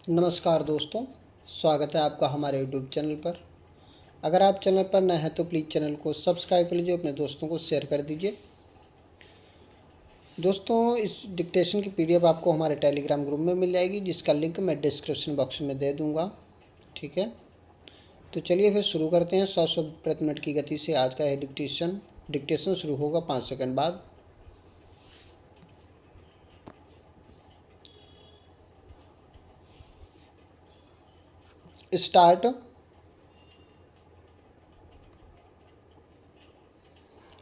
नमस्कार दोस्तों, स्वागत है आपका हमारे यूट्यूब चैनल पर। अगर आप चैनल पर नए हैं तो प्लीज़ चैनल को सब्सक्राइब कर लीजिए, अपने दोस्तों को शेयर कर दीजिए। दोस्तों, इस डिक्टेशन की पीडीएफ आपको हमारे टेलीग्राम ग्रुप में मिल जाएगी, जिसका लिंक मैं डिस्क्रिप्शन बॉक्स में दे दूँगा। ठीक है, तो चलिए फिर शुरू करते हैं। 100 शब्द प्रति मिनट की गति से आज का है डिक्टेशन शुरू होगा 5 सेकंड बाद। स्टार्ट।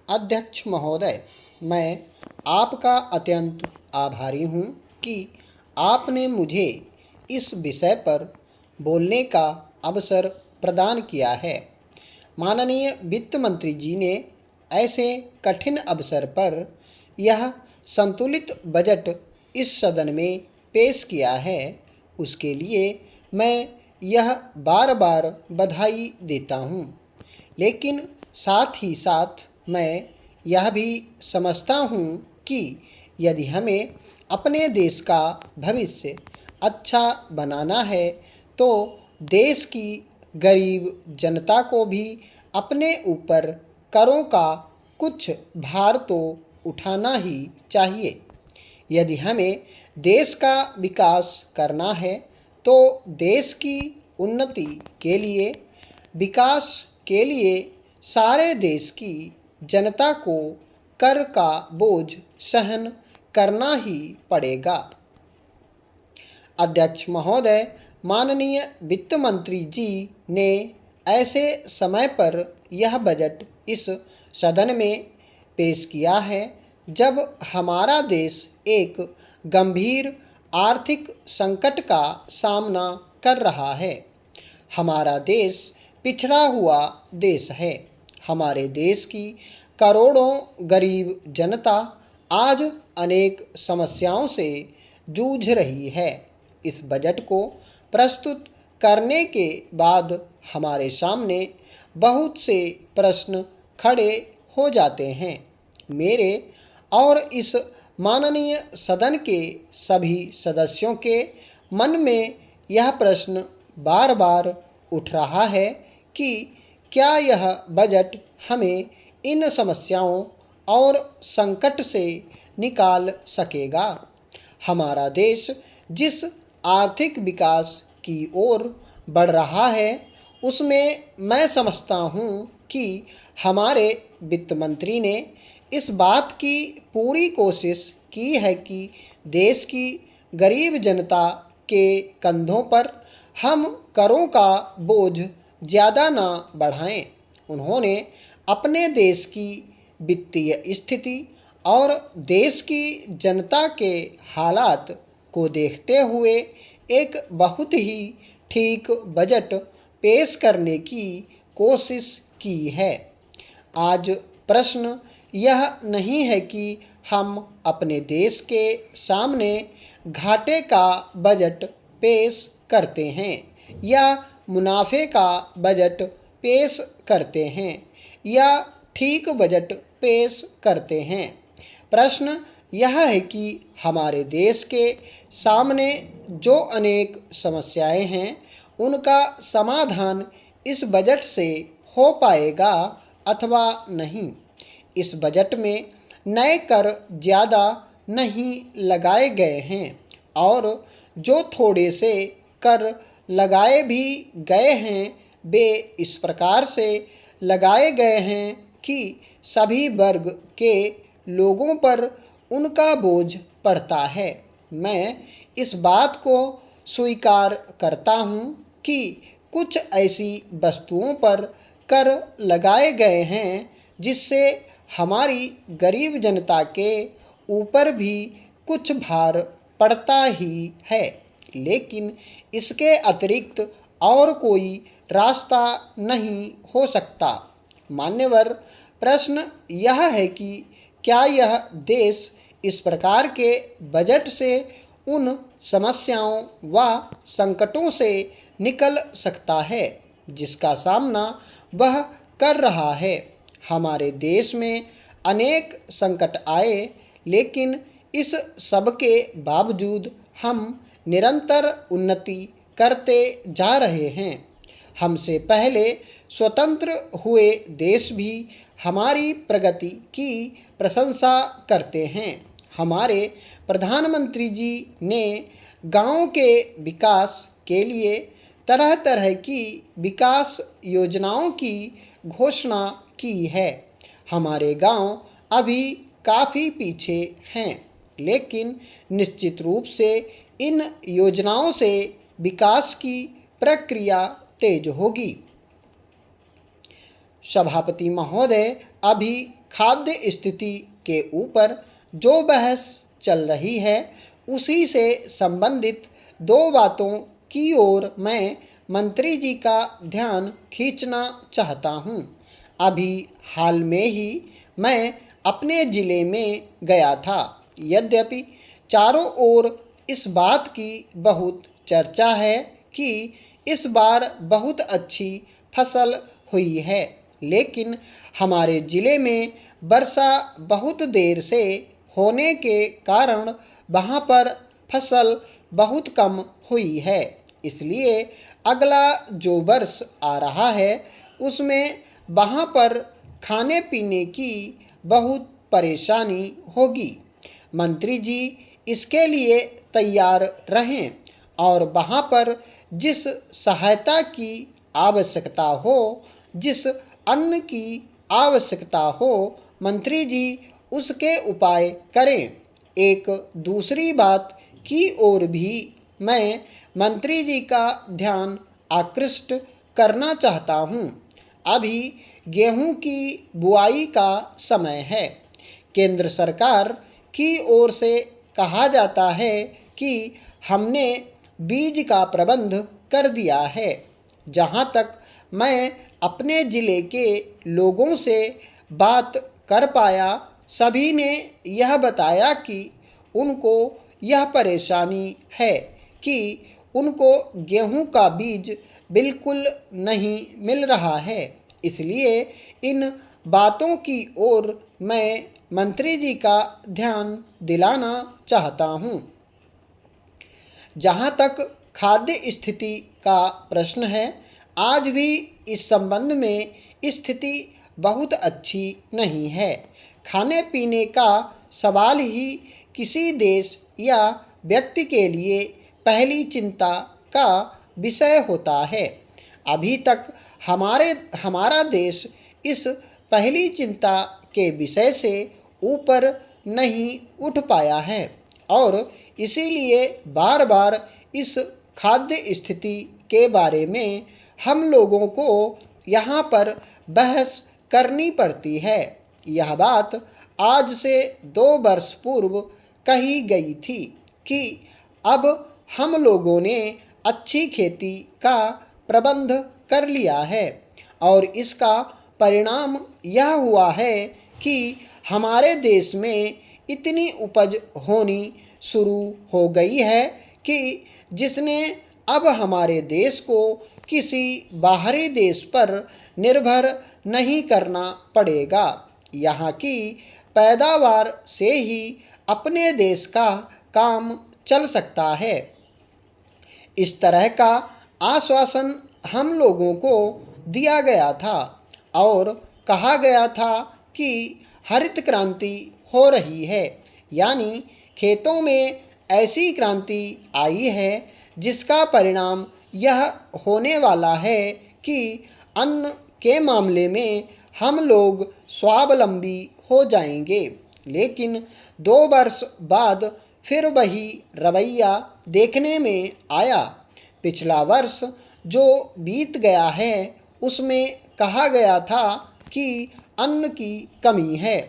अध्यक्ष महोदय, मैं आपका अत्यंत आभारी हूँ कि आपने मुझे इस विषय पर बोलने का अवसर प्रदान किया है। माननीय वित्त मंत्री जी ने ऐसे कठिन अवसर पर यह संतुलित बजट इस सदन में पेश किया है, उसके लिए मैं यह बार बार बधाई देता हूँ। लेकिन साथ ही साथ मैं यह भी समझता हूँ कि यदि हमें अपने देश का भविष्य अच्छा बनाना है तो देश की गरीब जनता को भी अपने ऊपर करों का कुछ भार तो उठाना ही चाहिए। यदि हमें देश का विकास करना है तो देश की उन्नति के लिए, विकास के लिए सारे देश की जनता को कर का बोझ सहन करना ही पड़ेगा। अध्यक्ष महोदय, माननीय वित्त मंत्री जी ने ऐसे समय पर यह बजट इस सदन में पेश किया है जब हमारा देश एक गंभीर आर्थिक संकट का सामना कर रहा है। हमारा देश पिछड़ा हुआ देश है। हमारे देश की करोड़ों गरीब जनता आज अनेक समस्याओं से जूझ रही है। इस बजट को प्रस्तुत करने के बाद हमारे सामने बहुत से प्रश्न खड़े हो जाते हैं। मेरे और इस माननीय सदन के सभी सदस्यों के मन में यह प्रश्न बार बार उठ रहा है कि क्या यह बजट हमें इन समस्याओं और संकट से निकाल सकेगा। हमारा देश जिस आर्थिक विकास की ओर बढ़ रहा है उसमें मैं समझता हूँ कि हमारे वित्त मंत्री ने इस बात की पूरी कोशिश की है कि देश की गरीब जनता के कंधों पर हम करों का बोझ ज़्यादा ना बढ़ाएं। उन्होंने अपने देश की वित्तीय स्थिति और देश की जनता के हालात को देखते हुए एक बहुत ही ठीक बजट पेश करने की कोशिश की है। आज प्रश्न यह नहीं है कि हम अपने देश के सामने घाटे का बजट पेश करते हैं या मुनाफे का बजट पेश करते हैं या ठीक बजट पेश करते हैं। प्रश्न यह है कि हमारे देश के सामने जो अनेक समस्याएं हैं उनका समाधान इस बजट से हो पाएगा अथवा नहीं। इस बजट में नए कर ज़्यादा नहीं लगाए गए हैं और जो थोड़े से कर लगाए भी गए हैं वे इस प्रकार से लगाए गए हैं कि सभी वर्ग के लोगों पर उनका बोझ पड़ता है। मैं इस बात को स्वीकार करता हूँ कि कुछ ऐसी वस्तुओं पर कर लगाए गए हैं जिससे हमारी गरीब जनता के ऊपर भी कुछ भार पड़ता ही है, लेकिन इसके अतिरिक्त और कोई रास्ता नहीं हो सकता। मान्यवर, प्रश्न यह है कि क्या यह देश इस प्रकार के बजट से उन समस्याओं व संकटों से निकल सकता है जिसका सामना वह कर रहा है। हमारे देश में अनेक संकट आए, लेकिन इस सब के बावजूद हम निरंतर उन्नति करते जा रहे हैं। हमसे पहले स्वतंत्र हुए देश भी हमारी प्रगति की प्रशंसा करते हैं। हमारे प्रधानमंत्री जी ने गांव के विकास के लिए तरह तरह की विकास योजनाओं की घोषणा की है। हमारे गांव अभी काफ़ी पीछे हैं, लेकिन निश्चित रूप से इन योजनाओं से विकास की प्रक्रिया तेज होगी। सभापति महोदय, अभी खाद्य स्थिति के ऊपर जो बहस चल रही है उसी से संबंधित दो बातों की ओर मैं मंत्री जी का ध्यान खींचना चाहता हूँ। अभी हाल में ही मैं अपने ज़िले में गया था। यद्यपि चारों ओर इस बात की बहुत चर्चा है कि इस बार बहुत अच्छी फसल हुई है, लेकिन हमारे ज़िले में वर्षा बहुत देर से होने के कारण वहाँ पर फसल बहुत कम हुई है। इसलिए अगला जो वर्ष आ रहा है उसमें वहाँ पर खाने पीने की बहुत परेशानी होगी। मंत्री जी इसके लिए तैयार रहें और वहाँ पर जिस सहायता की आवश्यकता हो, जिस अन्न की आवश्यकता हो, मंत्री जी उसके उपाय करें। एक दूसरी बात की ओर भी मैं मंत्री जी का ध्यान आकृष्ट करना चाहता हूँ। अभी गेहूं की बुआई का समय है। केंद्र सरकार की ओर से कहा जाता है कि हमने बीज का प्रबंध कर दिया है। जहाँ तक मैं अपने ज़िले के लोगों से बात कर पाया, सभी ने यह बताया कि उनको यह परेशानी है कि उनको गेहूं का बीज बिल्कुल नहीं मिल रहा है। इसलिए इन बातों की ओर मैं मंत्री जी का ध्यान दिलाना चाहता हूँ। जहाँ तक खाद्य स्थिति का प्रश्न है, आज भी इस संबंध में स्थिति बहुत अच्छी नहीं है। खाने पीने का सवाल ही किसी देश या व्यक्ति के लिए पहली चिंता का विषय होता है। अभी तक हमारा देश इस पहली चिंता के विषय से ऊपर नहीं उठ पाया है और इसीलिए बार बार इस खाद्य स्थिति के बारे में हम लोगों को यहाँ पर बहस करनी पड़ती है। यह बात आज से 2 वर्ष पूर्व कही गई थी कि अब हम लोगों ने अच्छी खेती का प्रबंध कर लिया है और इसका परिणाम यह हुआ है कि हमारे देश में इतनी उपज होनी शुरू हो गई है कि जिसने अब हमारे देश को किसी बाहरी देश पर निर्भर नहीं करना पड़ेगा। यहाँ की पैदावार से ही अपने देश का काम चल सकता है। इस तरह का आश्वासन हम लोगों को दिया गया था और कहा गया था कि हरित क्रांति हो रही है, यानी खेतों में ऐसी क्रांति आई है जिसका परिणाम यह होने वाला है कि अन्न के मामले में हम लोग स्वावलंबी हो जाएंगे। लेकिन 2 वर्ष बाद फिर वही रवैया देखने में आया। पिछला वर्ष जो बीत गया है उसमें कहा गया था कि अन्न की कमी है।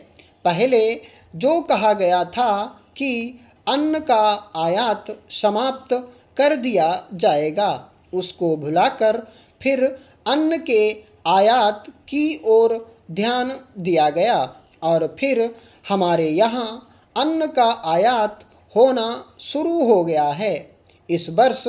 पहले जो कहा गया था कि अन्न का आयात समाप्त कर दिया जाएगा, उसको भुलाकर फिर अन्न के आयात की ओर ध्यान दिया गया और फिर हमारे यहाँ अन्न का आयात होना शुरू हो गया है। इस वर्ष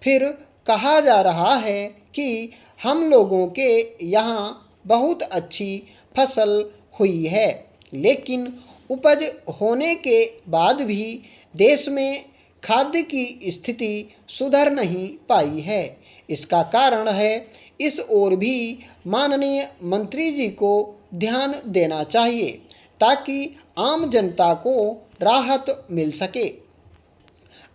फिर कहा जा रहा है कि हम लोगों के यहाँ बहुत अच्छी फसल हुई है, लेकिन उपज होने के बाद भी देश में खाद्य की स्थिति सुधर नहीं पाई है। इसका कारण है इस ओर भी माननीय मंत्री जी को ध्यान देना चाहिए ताकि आम जनता को राहत मिल सके।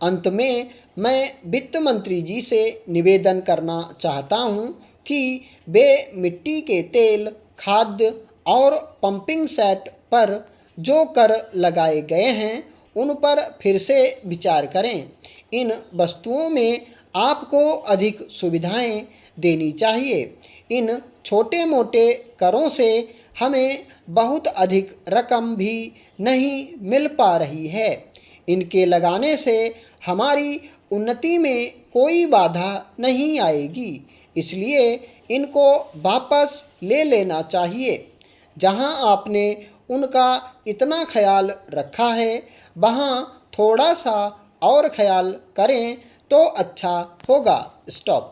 अंत में मैं वित्त मंत्री जी से निवेदन करना चाहता हूं कि वे मिट्टी के तेल, खाद्य और पंपिंग सेट पर जो कर लगाए गए हैं उन पर फिर से विचार करें। इन वस्तुओं में आपको अधिक सुविधाएं देनी चाहिए। इन छोटे मोटे करों से हमें बहुत अधिक रकम भी नहीं मिल पा रही है। इनके लगाने से हमारी उन्नति में कोई बाधा नहीं आएगी, इसलिए इनको वापस ले लेना चाहिए। जहां आपने उनका इतना ख्याल रखा है वहां थोड़ा सा और ख्याल करें तो अच्छा होगा। स्टॉप।